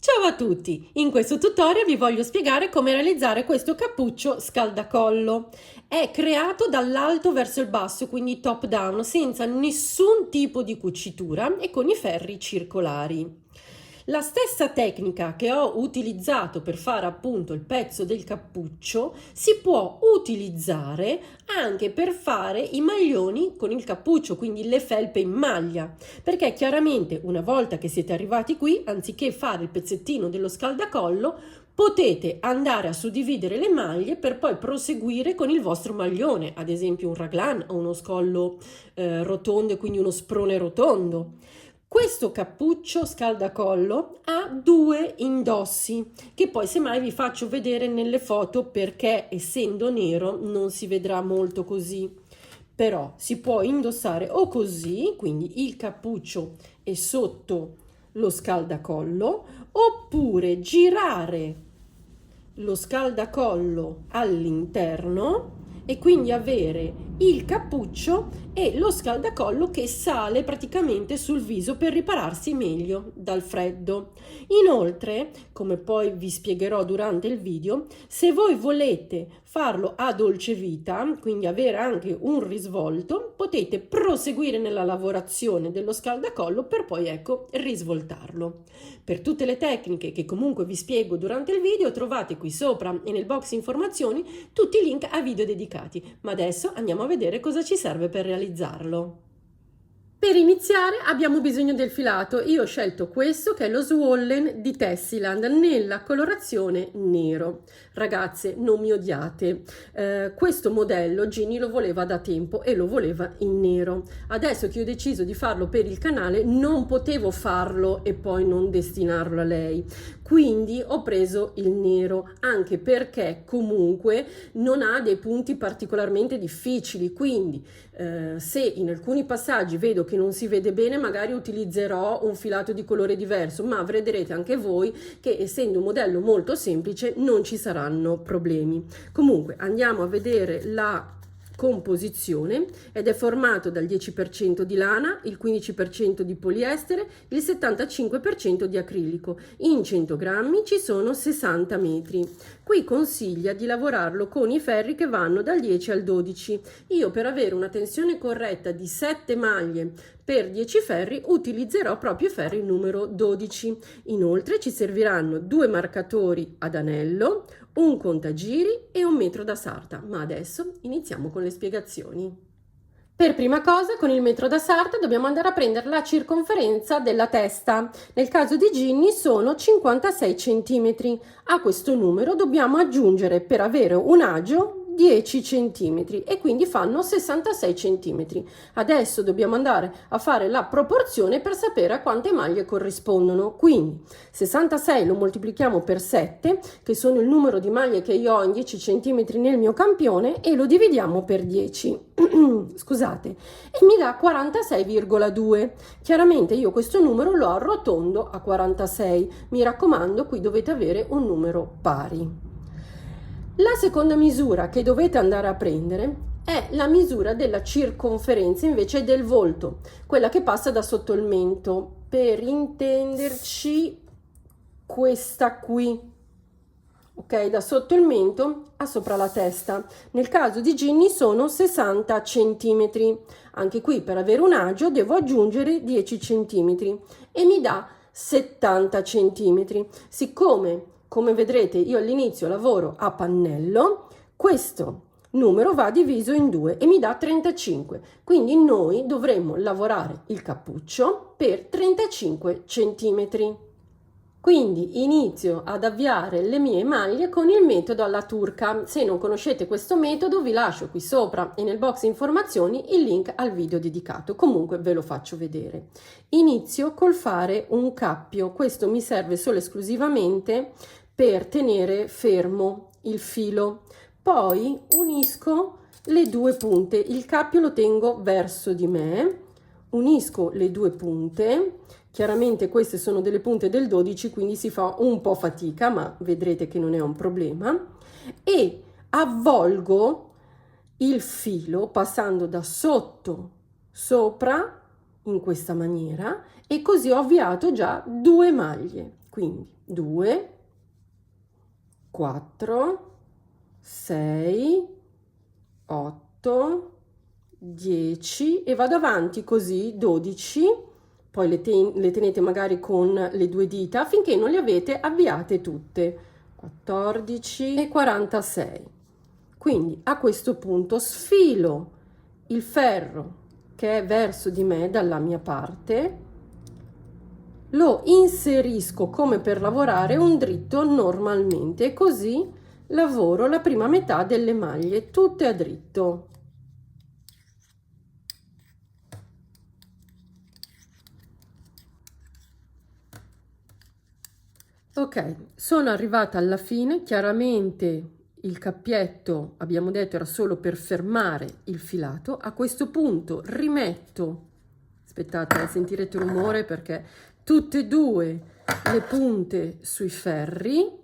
Ciao a tutti! In questo tutorial vi voglio spiegare come realizzare questo cappuccio scaldacollo. È creato dall'alto verso il basso, quindi top down, senza nessun tipo di cucitura e con i ferri circolari. La stessa tecnica che ho utilizzato per fare appunto il pezzo del cappuccio si può utilizzare anche per fare i maglioni con il cappuccio, quindi le felpe in maglia, perché chiaramente una volta che siete arrivati qui, anziché fare il pezzettino dello scaldacollo, potete andare a suddividere le maglie per poi proseguire con il vostro maglione, ad esempio un raglan o uno scollo rotondo e quindi uno sprone rotondo. Questo cappuccio scaldacollo ha due indossi che poi semmai vi faccio vedere nelle foto, perché essendo nero non si vedrà molto così, però si può indossare o così, quindi il cappuccio è sotto lo scaldacollo, oppure girare lo scaldacollo all'interno e quindi avere il cappuccio e lo scaldacollo che sale praticamente sul viso per ripararsi meglio dal freddo. Inoltre, come poi vi spiegherò durante il video, se voi volete farlo a dolce vita, quindi avere anche un risvolto, potete proseguire nella lavorazione dello scaldacollo per poi risvoltarlo. Per tutte le tecniche che comunque vi spiego durante il video trovate qui sopra e nel box informazioni tutti i link a video dedicati, ma adesso andiamo a vedere cosa ci serve per realizzarlo. Per iniziare abbiamo bisogno del filato. Io ho scelto questo che è lo Swollen di Tessiland nella colorazione nero. Ragazze, non mi odiate, questo modello Ginny lo voleva da tempo e lo voleva in nero. Adesso che ho deciso di farlo per il canale non potevo farlo e poi non destinarlo a lei, quindi ho preso il nero, anche perché comunque non ha dei punti particolarmente difficili, quindi se in alcuni passaggi vedo che non si vede bene, magari utilizzerò un filato di colore diverso, ma vedrete anche voi che essendo un modello molto semplice non ci saranno problemi. Comunque andiamo a vedere la composizione ed è formato dal 10% di lana, il 15% di poliestere, il 75% di acrilico. In 100 grammi ci sono 60 metri. Qui consiglia di lavorarlo con i ferri che vanno dal 10 al 12. Io, per avere una tensione corretta di 7 maglie per 10 ferri, utilizzerò proprio i ferri numero 12. Inoltre ci serviranno 2 marcatori ad anello, un contagiri e un metro da sarta, ma adesso iniziamo con le spiegazioni. Per prima cosa, con il metro da sarta dobbiamo andare a prendere la circonferenza della testa. Nel caso di Ginny sono 56 cm. A questo numero dobbiamo aggiungere, per avere un agio, 10 cm e quindi fanno 66 cm. Adesso dobbiamo andare a fare la proporzione per sapere a quante maglie corrispondono. Quindi 66 lo moltiplichiamo per 7, che sono il numero di maglie che io ho in 10 cm nel mio campione, e lo dividiamo per 10. Scusate, e mi dà 46,2. Chiaramente io questo numero lo arrotondo a 46. Mi raccomando, qui dovete avere un numero pari. La seconda misura che dovete andare a prendere è la misura della circonferenza invece del volto, quella che passa da sotto il mento, per intenderci questa qui, ok, da sotto il mento a sopra la testa. Nel caso di Ginny sono 60 centimetri. Anche qui, per avere un agio devo aggiungere 10 centimetri e mi dà 70 centimetri. Siccome, come vedrete, io all'inizio lavoro a pannello, questo numero va diviso in 2 e mi dà 35. Quindi noi dovremmo lavorare il cappuccio per 35 centimetri. Quindi inizio ad avviare le mie maglie con il metodo alla turca. Se non conoscete questo metodo vi lascio qui sopra e nel box informazioni il link al video dedicato, comunque ve lo faccio vedere. Inizio col fare un cappio, questo mi serve solo e esclusivamente per tenere fermo il filo. Poi unisco le due punte, il cappio lo tengo verso di me, unisco le due punte. Chiaramente queste sono delle punte del 12, quindi si fa un po' fatica, ma vedrete che non è un problema, e avvolgo il filo passando da sotto sopra in questa maniera, e così ho avviato già 2 maglie. quindi 2, 4, 6, 8, 10 e vado avanti così 12, poi le tenete magari con le due dita finché non le avete avviate tutte, 14 e 46. Quindi a questo punto sfilo il ferro che è verso di me dalla mia parte, lo inserisco come per lavorare un dritto normalmente e così lavoro la prima metà delle maglie tutte a dritto. Ok, sono arrivata alla fine, chiaramente il cappietto abbiamo detto era solo per fermare il filato. A questo punto rimetto, aspettate, sentirete rumore perché tutte e due le punte sui ferri.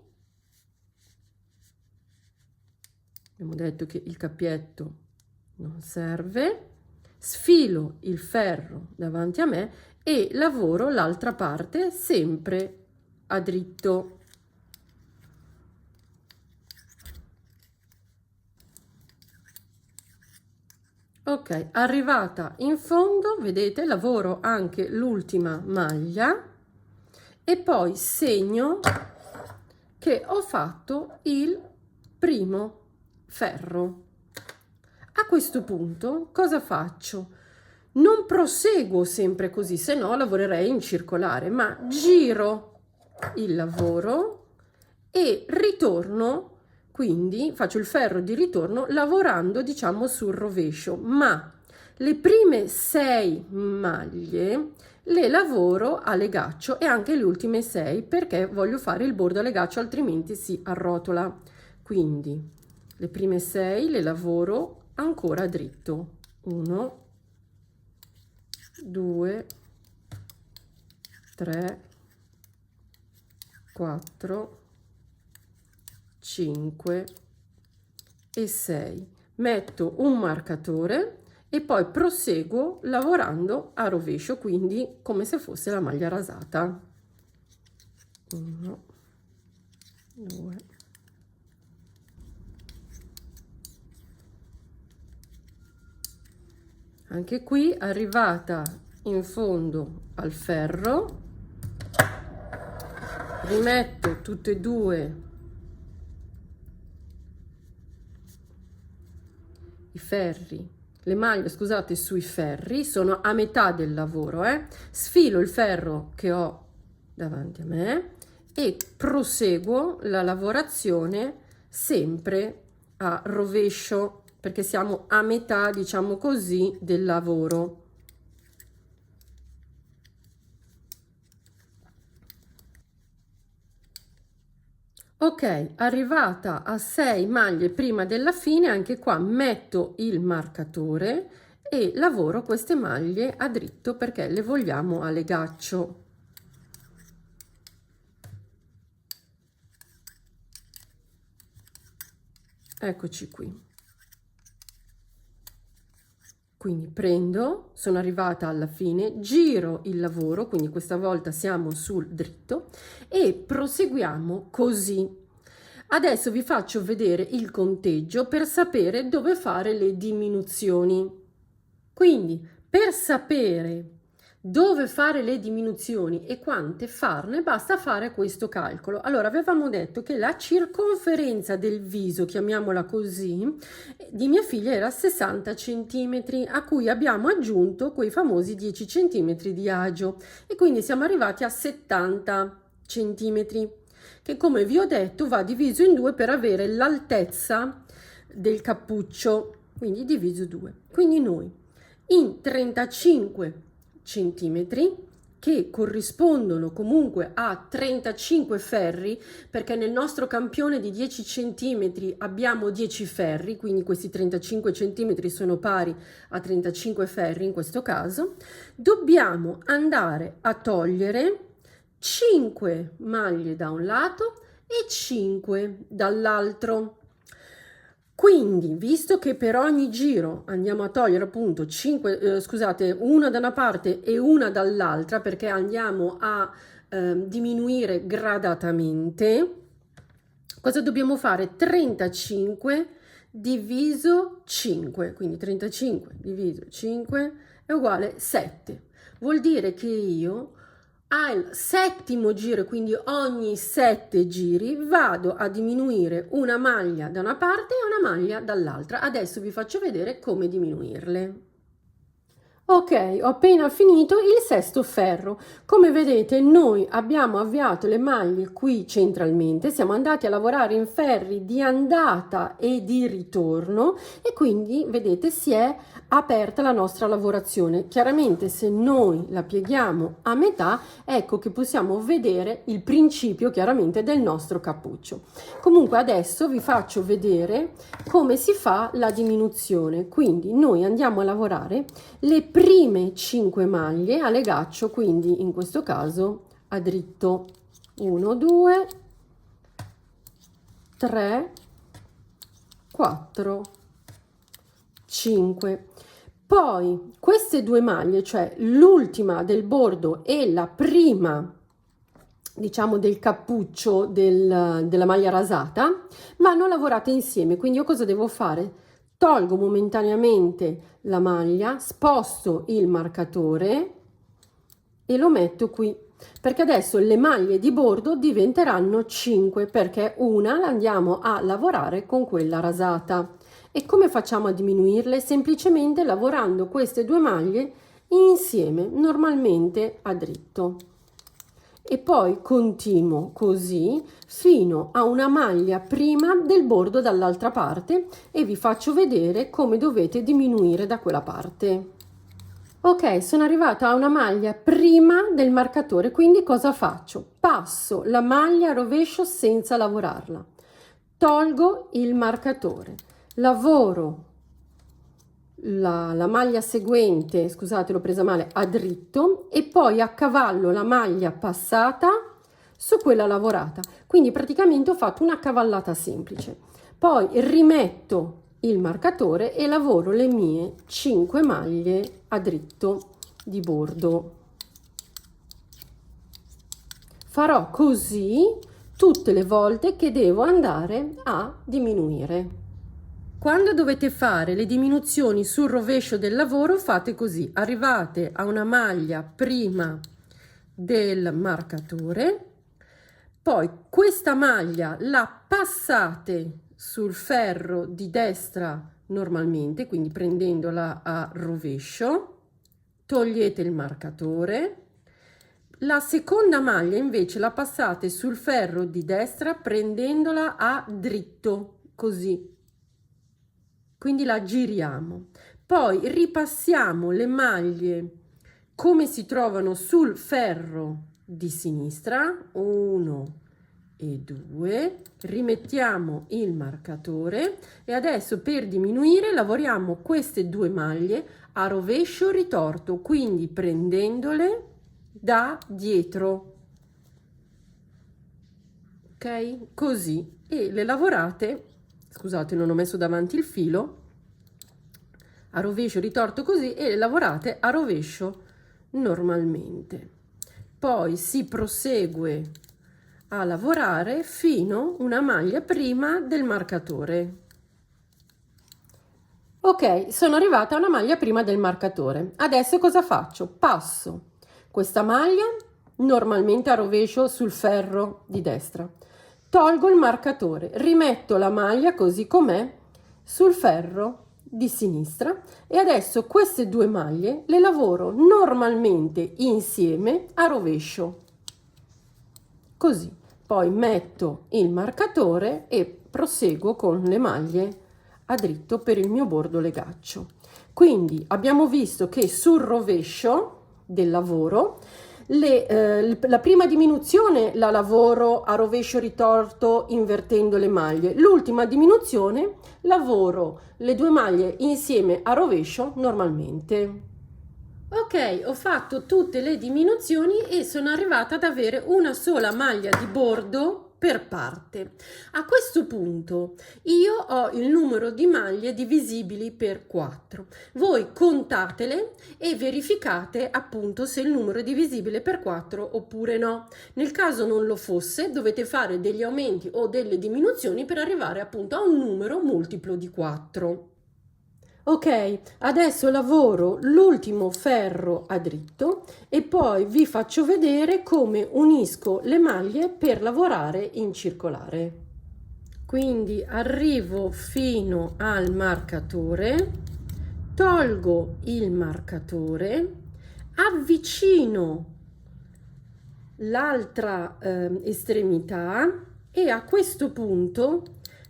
Abbiamo detto che il cappietto non serve, sfilo il ferro davanti a me e lavoro l'altra parte sempre a dritto. Ok, arrivata in fondo, vedete, lavoro anche l'ultima maglia e poi segno che ho fatto il primo ferro. A questo punto cosa faccio? Non proseguo sempre così, se no lavorerei in circolare, ma giro il lavoro e ritorno, quindi faccio il ferro di ritorno lavorando diciamo sul rovescio, ma le prime 6 maglie le lavoro a legaccio e anche le ultime 6 perché voglio fare il bordo a legaccio, altrimenti si arrotola. Quindi le prime 6 le lavoro ancora dritto, 1, 2, 3, 4, 5 e 6. Metto un marcatore e poi proseguo lavorando a rovescio, quindi come se fosse la maglia rasata. 1, 2, anche qui arrivata in fondo al ferro, rimetto tutte e due i ferri, le maglie, scusate, sui ferri, sono a metà del lavoro, sfilo il ferro che ho davanti a me e proseguo la lavorazione sempre a rovescio perché siamo a metà, diciamo così, del lavoro. Ok, arrivata a 6 maglie prima della fine, anche qua metto il marcatore e lavoro queste maglie a dritto perché le vogliamo a legaccio. Eccoci qui. Quindi prendo, sono arrivata alla fine, giro il lavoro, quindi questa volta siamo sul dritto e proseguiamo così. Adesso vi faccio vedere il conteggio per sapere dove fare le diminuzioni. Quindi per sapere dove fare le diminuzioni e quante farne, basta fare questo calcolo. Allora, avevamo detto che la circonferenza del viso, chiamiamola così, di mia figlia era 60 centimetri, a cui abbiamo aggiunto quei famosi 10 centimetri di agio e quindi siamo arrivati a 70 centimetri, che come vi ho detto va diviso in due per avere l'altezza del cappuccio, quindi diviso 2. Quindi noi in 35 centimetri, che corrispondono comunque a 35 ferri, perché nel nostro campione di 10 centimetri abbiamo 10 ferri, quindi questi 35 centimetri sono pari a 35 ferri in questo caso, dobbiamo andare a togliere 5 maglie da un lato e 5 dall'altro. Quindi, visto che per ogni giro andiamo a togliere appunto 5, scusate, una da una parte e una dall'altra, perché andiamo a diminuire gradatamente, cosa dobbiamo fare? 35 diviso 5, quindi 35 diviso 5 è uguale 7. Vuol dire che io al settimo giro, quindi ogni 7 giri, vado a diminuire una maglia da una parte e una maglia dall'altra. Adesso vi faccio vedere come diminuirle. Ok, ho appena finito il sesto ferro. Come vedete, noi abbiamo avviato le maglie qui centralmente, siamo andati a lavorare in ferri di andata e di ritorno e quindi vedete si è aperta la nostra lavorazione. Chiaramente se noi la pieghiamo a metà, ecco che possiamo vedere il principio chiaramente del nostro cappuccio. Comunque adesso vi faccio vedere come si fa la diminuzione. Quindi noi andiamo a lavorare le prime 5 maglie a legaccio, quindi in questo caso a dritto 1 2 3 4 5. Poi queste due maglie, cioè l'ultima del bordo e la prima diciamo del cappuccio della maglia rasata, vanno lavorate insieme. Quindi io cosa devo fare? Tolgo momentaneamente la maglia, sposto il marcatore e lo metto qui, perché adesso le maglie di bordo diventeranno 5, perché una la andiamo a lavorare con quella rasata. E come facciamo a diminuirle? Semplicemente lavorando queste due maglie insieme, normalmente a dritto. E poi continuo così fino a una maglia prima del bordo dall'altra parte e vi faccio vedere come dovete diminuire da quella parte. Ok, sono arrivata a una maglia prima del marcatore, quindi cosa faccio? Passo la maglia a rovescio senza lavorarla, tolgo il marcatore, lavoro la maglia seguente, scusate l'ho presa male, a dritto e poi accavallo la maglia passata su quella lavorata, quindi praticamente ho fatto una cavallata semplice. Poi rimetto il marcatore e lavoro le mie 5 maglie a dritto di bordo. Farò così tutte le volte che devo andare a diminuire. Quando dovete fare le diminuzioni sul rovescio del lavoro fate così: arrivate a una maglia prima del marcatore, poi questa maglia la passate sul ferro di destra normalmente, quindi prendendola a rovescio, togliete il marcatore, la seconda maglia invece la passate sul ferro di destra prendendola a dritto, così. Quindi la giriamo, poi ripassiamo le maglie come si trovano sul ferro di sinistra, 1 e 2, rimettiamo il marcatore e adesso per diminuire lavoriamo queste due maglie a rovescio ritorto, quindi prendendole da dietro, ok? Così, e le lavorate. Scusate, non ho messo davanti il filo, a rovescio ritorto così e lavorate a rovescio normalmente. Poi si prosegue a lavorare fino una maglia prima del marcatore. Ok, sono arrivata a una maglia prima del marcatore. Adesso cosa faccio? Passo questa maglia normalmente a rovescio sul ferro di destra. Tolgo il marcatore, rimetto la maglia così com'è sul ferro di sinistra e adesso queste due maglie le lavoro normalmente insieme a rovescio, così. Poi metto il marcatore e proseguo con le maglie a dritto per il mio bordo legaccio. Quindi abbiamo visto che sul rovescio del lavoro la prima diminuzione la lavoro a rovescio ritorto invertendo le maglie, l'ultima diminuzione lavoro le due maglie insieme a rovescio normalmente. Ok, ho fatto tutte le diminuzioni e sono arrivata ad avere una sola maglia di bordo per parte. A questo punto io ho il numero di maglie divisibili per 4. Voi contatele e verificate appunto se il numero è divisibile per 4 oppure no. Nel caso non lo fosse, dovete fare degli aumenti o delle diminuzioni per arrivare appunto a un numero multiplo di 4. Ok, adesso lavoro l'ultimo ferro a dritto e poi vi faccio vedere come unisco le maglie per lavorare in circolare. Quindi arrivo fino al marcatore, tolgo il marcatore, avvicino l'altra estremità e a questo punto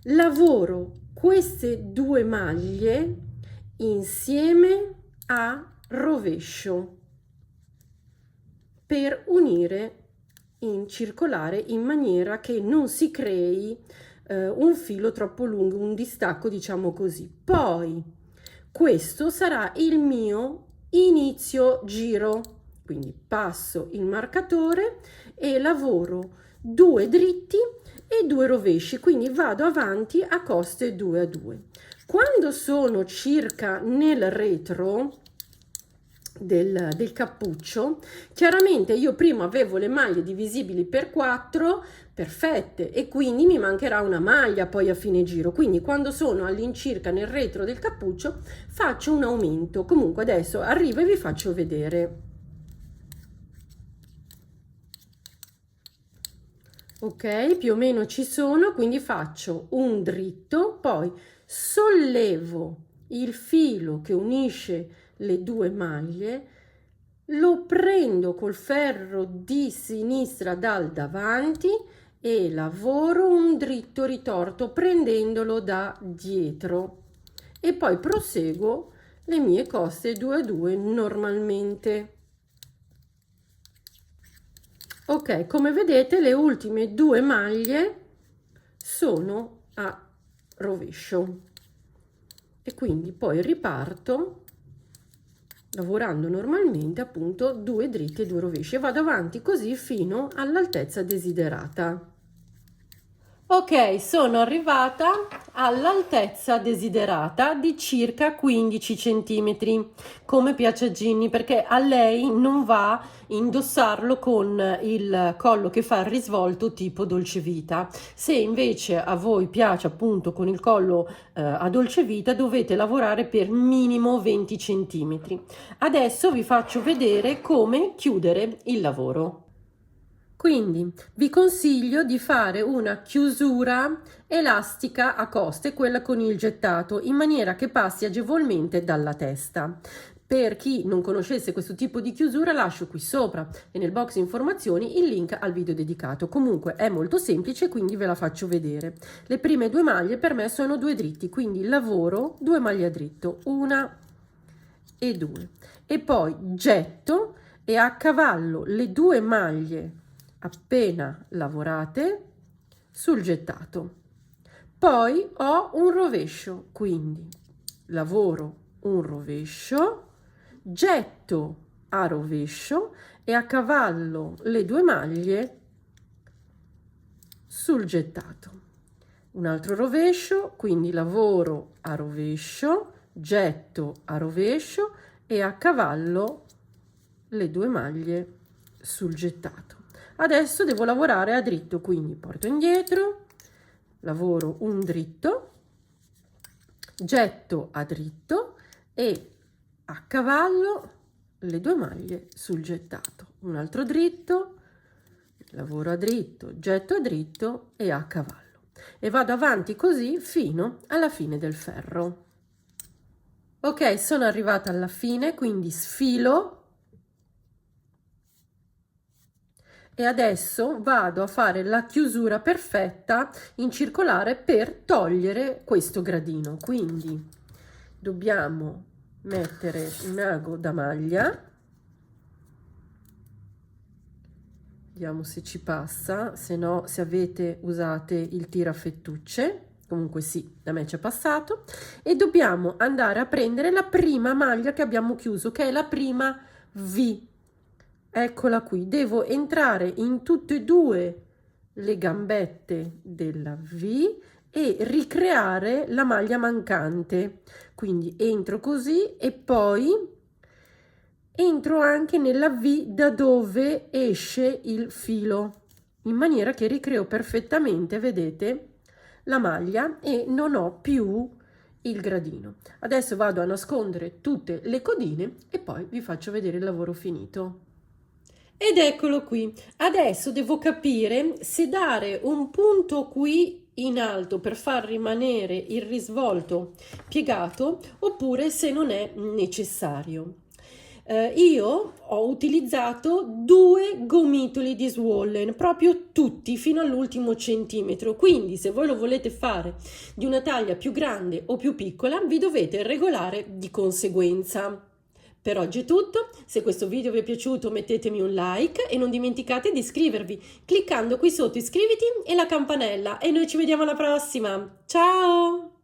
lavoro queste due maglie insieme a rovescio per unire in circolare in maniera che non si crei un filo troppo lungo, un distacco, diciamo così. Poi questo sarà il mio inizio giro, quindi passo il marcatore e lavoro 2 dritti e 2 rovesci, quindi vado avanti a coste 2 a 2. Quando sono circa nel retro del cappuccio, chiaramente io prima avevo le maglie divisibili per 4 perfette e quindi mi mancherà una maglia poi a fine giro, quindi quando sono all'incirca nel retro del cappuccio faccio un aumento. Comunque adesso arrivo e vi faccio vedere. Ok, più o meno ci sono, quindi faccio un dritto, poi sollevo il filo che unisce le due maglie, lo prendo col ferro di sinistra dal davanti e lavoro un dritto ritorto prendendolo da dietro e poi proseguo le mie coste 2 a 2 normalmente. Ok, come vedete le ultime 2 maglie sono a rovescio e quindi poi riparto lavorando normalmente appunto 2 dritti e 2 rovesci e vado avanti così fino all'altezza desiderata. Ok, sono arrivata all'altezza desiderata di circa 15 centimetri, come piace a Ginny, perché a lei non va indossarlo con il collo che fa il risvolto tipo Dolce Vita. Se invece a voi piace appunto con il collo a Dolce Vita, dovete lavorare per minimo 20 centimetri. Adesso vi faccio vedere come chiudere il lavoro. Quindi vi consiglio di fare una chiusura elastica a coste, quella con il gettato, in maniera che passi agevolmente dalla testa. Per chi non conoscesse questo tipo di chiusura, lascio qui sopra e nel box informazioni il link al video dedicato. Comunque è molto semplice, quindi ve la faccio vedere. Le prime 2 maglie per me sono 2 dritti, quindi lavoro 2 maglie a dritto, 1 e 2, e poi getto e accavallo le 2 maglie appena lavorate sul gettato. Poi ho un rovescio, quindi lavoro un rovescio, getto a rovescio e accavallo le 2 maglie sul gettato. Un altro rovescio, quindi lavoro a rovescio, getto a rovescio e accavallo le 2 maglie sul gettato. Adesso devo lavorare a dritto, quindi porto indietro, lavoro un dritto, getto a dritto e accavallo le 2 maglie sul gettato. Un altro dritto, lavoro a dritto, getto a dritto e accavallo. E vado avanti così fino alla fine del ferro. Ok, sono arrivata alla fine, quindi sfilo. E adesso vado a fare la chiusura perfetta in circolare per togliere questo gradino. Quindi dobbiamo mettere un ago da maglia, vediamo se ci passa, se no, se avete usate il tirafettucce, comunque sì, da me ci è passato, e dobbiamo andare a prendere la prima maglia che abbiamo chiuso, che è la prima V. Eccola qui, devo entrare in tutte e 2 le gambette della V e ricreare la maglia mancante. Quindi entro così e poi entro anche nella V da dove esce il filo, in maniera che ricreo perfettamente, vedete, la maglia e non ho più il gradino. Adesso vado a nascondere tutte le codine e poi vi faccio vedere il lavoro finito. Ed eccolo qui. Adesso devo capire se dare un punto qui in alto per far rimanere il risvolto piegato oppure se non è necessario. Io ho utilizzato 2 gomitoli di Swollen, proprio tutti fino all'ultimo centimetro, quindi se voi lo volete fare di una taglia più grande o più piccola vi dovete regolare di conseguenza. Per oggi è tutto, se questo video vi è piaciuto mettetemi un like e non dimenticate di iscrivervi cliccando qui sotto iscriviti e la campanella e noi ci vediamo alla prossima, ciao!